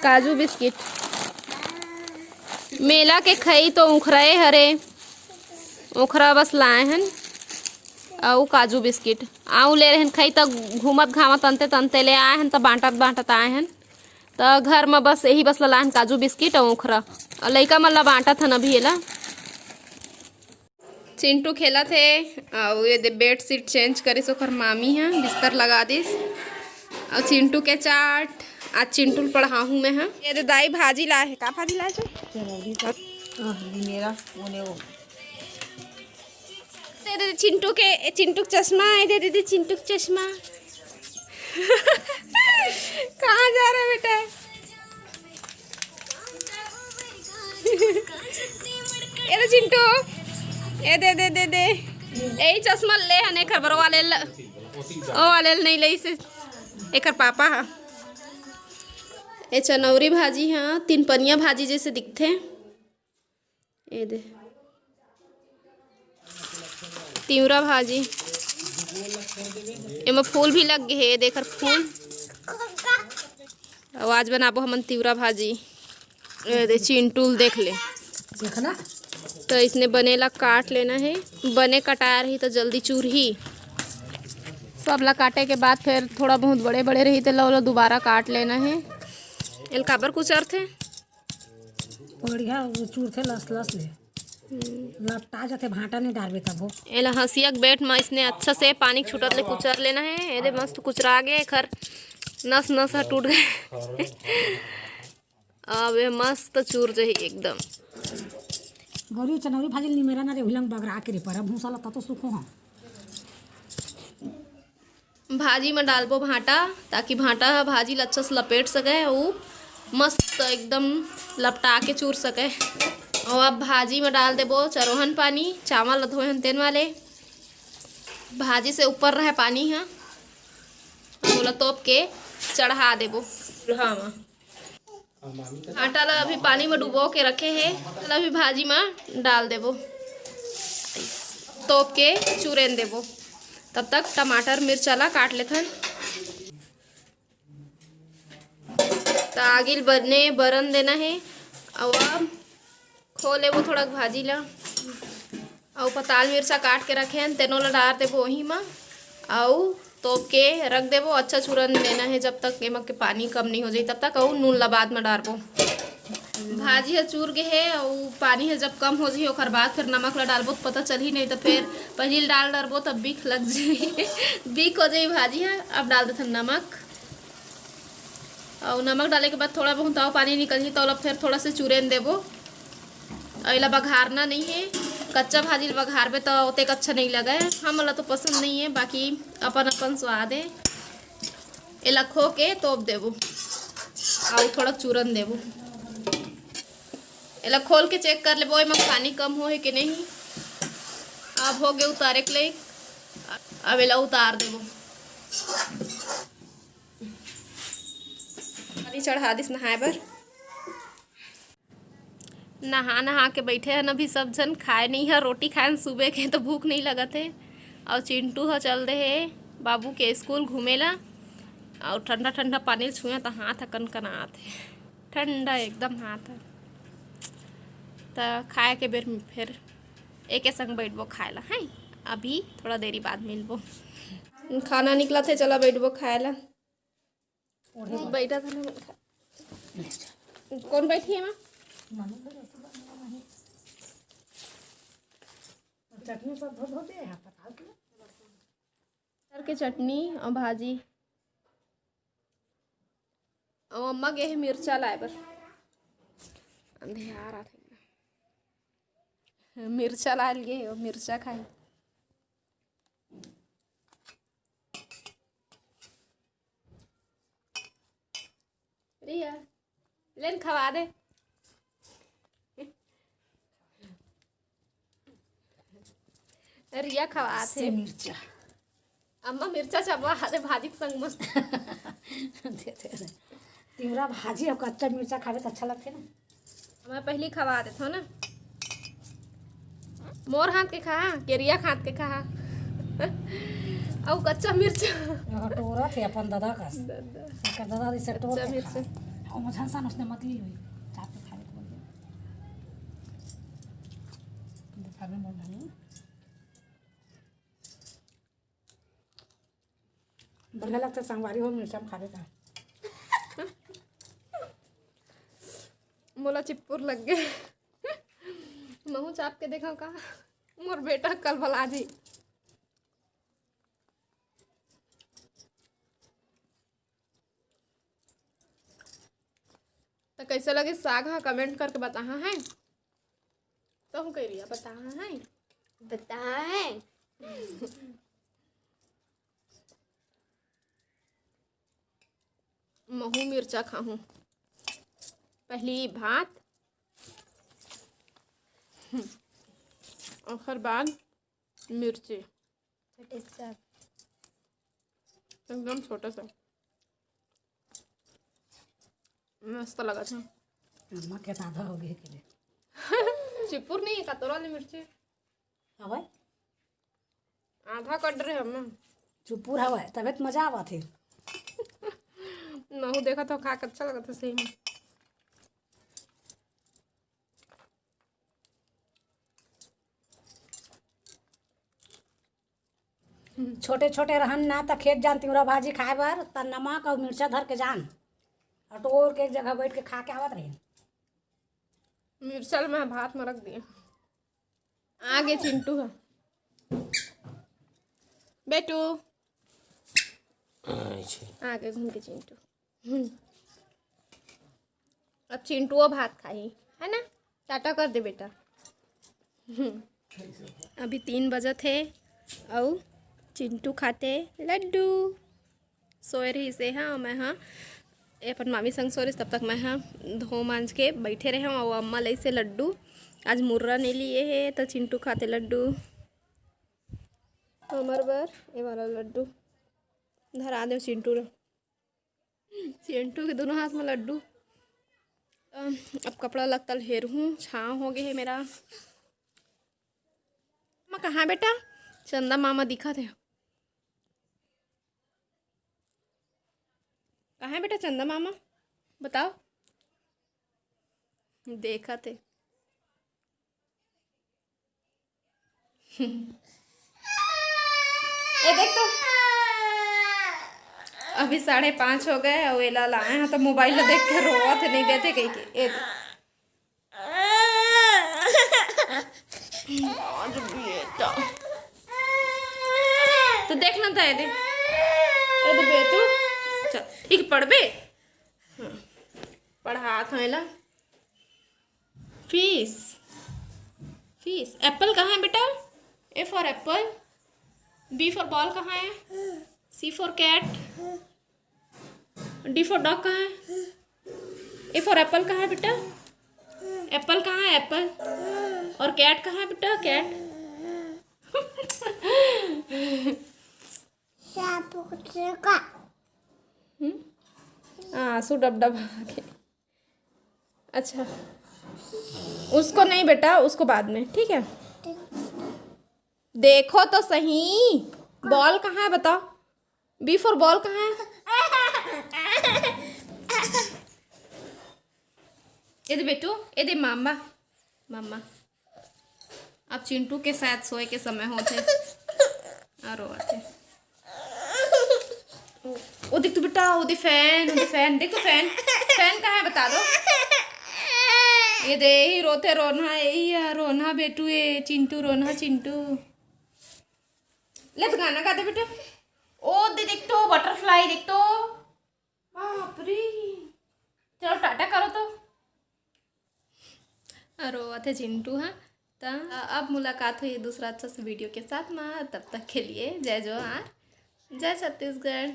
काजू बिस्किट मेला के खई तो उखराए हरे उखरा बस लाए हन और काजू बिस्किट आऊ ले रहन खई तो घूमत घामत तंते तंते ले आए हन तो बांटत बांटत आए हन तो घर में बस यही बस लाए हन काजू बिस्किट और उखरा और लइका मन ला बांटत हन अभी एला। चिंटू खेला थे और ये बेड शीट चेंज करिस ओकर मामी है बिस्तर लगा दिस और चिंटू के चाट आज चिंटू पढ़ाहूँ मैं है ये दाई भाजी लाए है का भाजी लाए मेरा वो दे दे चिंटू के चश्मा दे दे चिंटू के चश्मा कहाँ जा रहा है बेटा ये दे चिंटू ए दे दे दे दे यही चश्मा ले हने खबर वाले ओ वाले नहीं ले इसे एक पापा हा ये चनौरी भाजी हाँ 3 पनिया भाजी जैसे दिखते हैं ये दे तिवरा भाजी एमे फूल भी लग गए है देखकर फूल आवाज बनाबो हमन तिवरा भाजी ये दे चिंटूल देख ले देखना तो इसने बनेला काट लेना है बने कटाया रही तो जल्दी चूर ही सबला काटे के बाद फिर थोड़ा बहुत बड़े बड़े रही तो लो दोबारा काट लेना है एल काबर कुचर थे बढ़िया चूर थे लस लस ले लपटा जाते भाटा नहीं डालबे तब हो एला हंसियक बैठ में इसने अच्छा से पानी छूटत ले कुचर लेना है ये मस्त कुचरा गए खर नस नस टूट गए अब ये मस्त चूर जाही एकदम गौरी चनौरी भाजी निमेरा ना रे हुलंग बगरा के रे पर भूसा लता तो सुखो हां भाजी में डालबो भाटा ताकि भाटा भाजी अच्छा से लपेट सके वो मस्त एकदम लपटा के चूर सके और अब भाजी में डाल देबो चरोहन पानी चावल धोहन तेन वाले भाजी से ऊपर रहे पानी है बोला तोप के चढ़ा देबो चूल्हा में आटा ला अभी पानी में डुबो के रखे हैं अभी भाजी में डाल देबो तोप के चूरेन देबो तब तक टमाटर मिर्चा ला काट लेथन तो आगिल बने बरन देना है और अब खो लेबो थोड़ा भाजी ला और पताल मिर्चा काट के रखे हैं तेनों ला डाल देबो वहीं में और तोप के रख देबो अच्छा चूरन देना है जब तक नमक के पानी कम नहीं हो जाए तब तक और नून ला बाद में डालबो भाजी है चूर के है और पानी है जब कम हो जाए और बाद फिर नमक ला डालबो तो पता चल ही नहीं तो फिर पहले डाल डरबो तब बीख लग जाए बीख हो जाए भाजी है अब डाल देते नमक और नमक डाले के बाद थोड़ा बहुत और पानी निकल ही तो फिर थोड़ा से चूरेन देबो अला बघारना नहीं है कच्चा भाजी बघार पे तो उतने अच्छा नहीं लगा है हमला तो पसंद नहीं है बाकी अपन अपन स्वाद है एला खो के तोप देबो और थोड़ा चूरन देबो एला खोल के चेक कर लेबो में पानी कम हो है कि नहीं अब हो गए उतारे के लिए अब एला उतार देबो पानी चढ़ा दिस नहाए बर नहा नहा के बैठे हैं अभी सब जन खाए नहीं है रोटी खाए सुबह के तो भूख नहीं लगत है और चिंटू है चल रहे है बाबू के स्कूल घूमेला और ठंडा ठंडा पानी छुए तो हाथ है कनकनात है ठंडा एकदम हाथ है तो खाए के बेर फिर एक संग बैठबो खाए ला है अभी थोड़ा देरी बाद मिलबो खाना निकला थे चला बैठबो खाए ला बैठा था ना कौन बैठी है माँ चटनी सब धो दे है पता के चटनी और भाजी और अम्मा गए है मिर्चा लाए पर अंधेरा था मिर्चा ला लिए और मिर्चा खाई रिया लेन खवा दे रिया खवा थे मिर्चा अम्मा मिर्चा चबा दे भाजी के संग मस्त तिवरा भाजी और कच्चा मिर्चा खावे तो अच्छा लगते ना मैं पहले खवा देता हूँ ना मोर हाथ के खा के रिया हाथ के खा और कच्चा मिर्चा टोरा थे अपन दादा का दादा से टोरा मिर्चा और मुझे सान उसने मत ली हुई चाप के खाए बोल दे देखा भी बोल रही बढ़िया लगता है संगवारी हो मिर्चा में खा लेता मोला चिप्पुर लग गए महू चाप के देखो का मोर बेटा कल भला जी। तो कैसे लगे साग हाँ कमेंट करके बताना है तो हम कह रिया बताना है बता है महू मिर्चा खाऊं पहली भात और फिर बाद मिर्ची छोटे सा एकदम छोटा सा मस्त लगा था। अम्मा के आधा हो गए के लिए चिपुर नहीं है कतोरा वाली मिर्ची हवा आधा कट रहे हम चुपूर हवा तबियत मजा आवा थे नहू देखा तो खा के अच्छा लगा था सही में। छोटे छोटे रहन ना तो खेत जान तिवरा भाजी खाए बार त नमक और मिर्चा धर के जान अटोर के एक जगह बैठ के खा के आवत रहे मिर्चल में भात में रख दिए आगे चिंटू है बेटू आगे घूम के चिंटू अब चिंटू भात खाई है ना टाटा कर दे बेटा। अभी 3 बजे थे और चिंटू खाते लड्डू सोए रही से हाँ मैं हाँ अपन मामी संग सो रही तब तक मैं हाँ धो मांझ के बैठे रहे और अम्मा लई से लड्डू आज मुर्रा नहीं लिए है तो चिंटू खाते लड्डू हमार बार ये वाला लड्डू धरा दो चिंटू चिंटू के दोनों हाथ में लड्डू। अब कपड़ा लगता हेर हूँ छाँव हो गए है मेरा। मामा कहाँ बेटा चंदा मामा दिखा थे कहाँ है बेटा चंदा मामा बताओ देखा थे ए देख तो अभी 5:30 हो गए और एला लाए हैं तो मोबाइल देख के रोवा थे नहीं देते कहीं के ए आज बेटा तो देखना था ये बेटू चल ठीक पढ़ बे पढ़ा था एला फीस फीस एप्पल कहाँ है बेटा A for apple B for ball कहाँ है C for cat D for dog कहाँ है ए फॉर एप्पल कहाँ है बेटा एप्पल कहाँ है एप्पल और कैट कहाँ है बेटा कैट आंसू डब डब आगे अच्छा उसको नहीं बेटा उसको बाद में ठीक है देखो तो सही बॉल कहाँ है बताओ बी फॉर बॉल कहाँ है ये दे बेटू ये दे मामा मामा अब चिंटू के साथ सोए के समय होते और आते वो देख तो बेटा वो दे फैन देख तो फैन कहाँ है बता दो ये दे ही रोते रोना यही है रोना बेटू ये चिंटू रोना चिंटू ले तो गाना गा दे बेटा ओ दे देख तो बटरफ्लाई देख तो बाप रे चलो टाटा करो तो रो थे चिंटू हाँ तो अब मुलाकात हुई दूसरा अच्छा से वीडियो के साथ में तब तक के लिए जय जोहार जय छत्तीसगढ़।